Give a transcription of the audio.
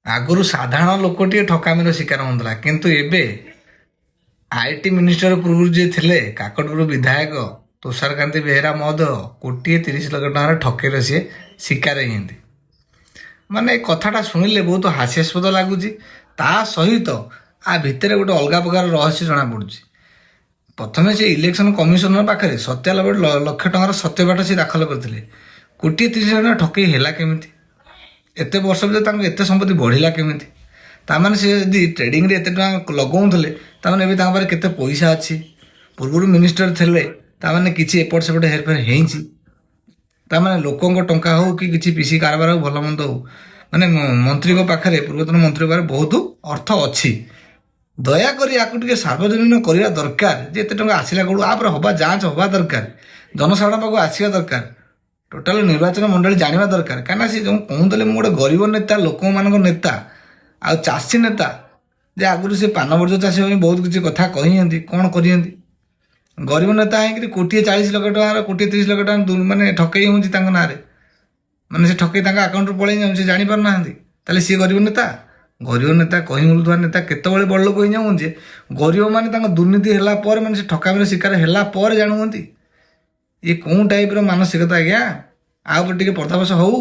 ଆଗରୁ ସାଧାରଣ ଲୋକଟିଏ ଠକାମିର ଶିକାର ହେଉଥିଲା, କିନ୍ତୁ ଏବେ ଆଇଟି ମିନିଷ୍ଟର ପୂର୍ବରୁ ଯିଏ ଥିଲେ କାକଟପୁର ବିଧାୟକ ତୁଷାରକାନ୍ତି ବେହେରା ମହୋଦୟ 1,30,00,000 ଟଙ୍କାର ଠକେଇର ସିଏ ଶିକାର ହେଇଛନ୍ତି। ମାନେ ଏ କଥାଟା ଶୁଣିଲେ ବହୁତ ହାସ୍ୟାସ୍ପଦ ଲାଗୁଛି। ତା ସହିତ ଆ ଭିତରେ ଗୋଟେ ଅଲଗା ପ୍ରକାର ରହସ୍ୟ ଜଣାପଡ଼ୁଛି। ପ୍ରଥମେ ସେ ଇଲେକ୍ସନ କମିଶନର ପାଖରେ 97 ଲକ୍ଷ ଟଙ୍କାର ସତ୍ୟପାଠ ସେ ଦାଖଲ କରିଥିଲେ। 1,30,00,000 ଟଙ୍କା ଠକେଇ ହେଲା କେମିତି? ଏତେ ବର୍ଷ ଭିତରେ ତାଙ୍କୁ ଏତେ ସମ୍ପତ୍ତି ବଢ଼ିଲା କେମିତି? ତାମାନେ ସେ ଯଦି ଟ୍ରେଡିଂରେ ଏତେ ଟଙ୍କା ଲଗାଉଥିଲେ, ତାମାନେ ଏବେ ତାଙ୍କ ପାଖରେ କେତେ ପଇସା ଅଛି? ପୂର୍ବରୁ ମିନିଷ୍ଟର ଥିଲେ, ତାମାନେ କିଛି ଏପଟ ସେପଟ ହେରଫେର ହେଇଛି। ତାମାନେ ଲୋକଙ୍କ ଟଙ୍କା ହଉ କି କିଛି ପିସି କାରବାର ହଉ, ଭଲ ମନ୍ଦ ହଉ, ମାନେ ମନ୍ତ୍ରୀଙ୍କ ପାଖରେ, ପୂର୍ବତନ ମନ୍ତ୍ରୀଙ୍କ ପାଖରେ ବହୁତ ଅର୍ଥ ଅଛି। ଦୟାକରି ୟାକୁ ଟିକେ ସାର୍ବଜନୀନ କରିବା ଦରକାର ଯେ ଏତେ ଟଙ୍କା ଆସିଲା କୋଉଠୁ। ଆପରେ ହବା ଯାଞ୍ଚ ହବା ଦରକାର, ଜନସାଧାରଣ ପାଖକୁ ଆସିବା ଦରକାର, ଟୋଟାଲ ନିର୍ବାଚନ ମଣ୍ଡଳୀ ଜାଣିବା ଦରକାର। କାହିଁକିନା ସେ ଯେଉଁ କହୁଥିଲେ ମୁଁ ଗୋଟେ ଗରିବ ନେତା, ଲୋକମାନଙ୍କ ନେତା ଆଉ ଚାଷୀ ନେତା, ଯେ ଆଗରୁ ସେ ପାନ ବର୍ଜ୍ୟ ଚାଷୀ ପାଇଁ ବହୁତ କିଛି କଥା କହିଛନ୍ତି, କ'ଣ କରିଛନ୍ତି? ଗରିବ ନେତା ହେଇକିରି 1,40,00,000 ଟଙ୍କାର 1,30,00,000 ଟଙ୍କା ମାନେ ଠକେଇ ହେଉଛି ତାଙ୍କ ନାଁରେ। ମାନେ ସେ ଠକେଇ ତାଙ୍କ ଆକାଉଣ୍ଟରୁ ପଳେଇ ଯାଉଛି, ସେ ଜାଣିପାରୁନାହାନ୍ତି। ତାହେଲେ ସିଏ ଗରିବ ନେତା? ଗରିବ ନେତା କହି ମିଳୁଥିବା ନେତା କେତେବେଳେ ବଡ଼ ଲୋକ ହେଇଯାଉଛନ୍ତି ଯେ ଗରିବମାନେ ତାଙ୍କ ଦୁର୍ନୀତି ହେଲା ପରେ, ମାନେ ସେ ଠକାମିର ଶିକାର ହେଲା ପରେ ଜାଣୁଛନ୍ତି। ଇଏ କେଉଁ ଟାଇପ୍ର ମାନସିକତା ଆଜ୍ଞା? ଆଉ ଟିକେ ପର୍ଦାଫାଶ ହଉ।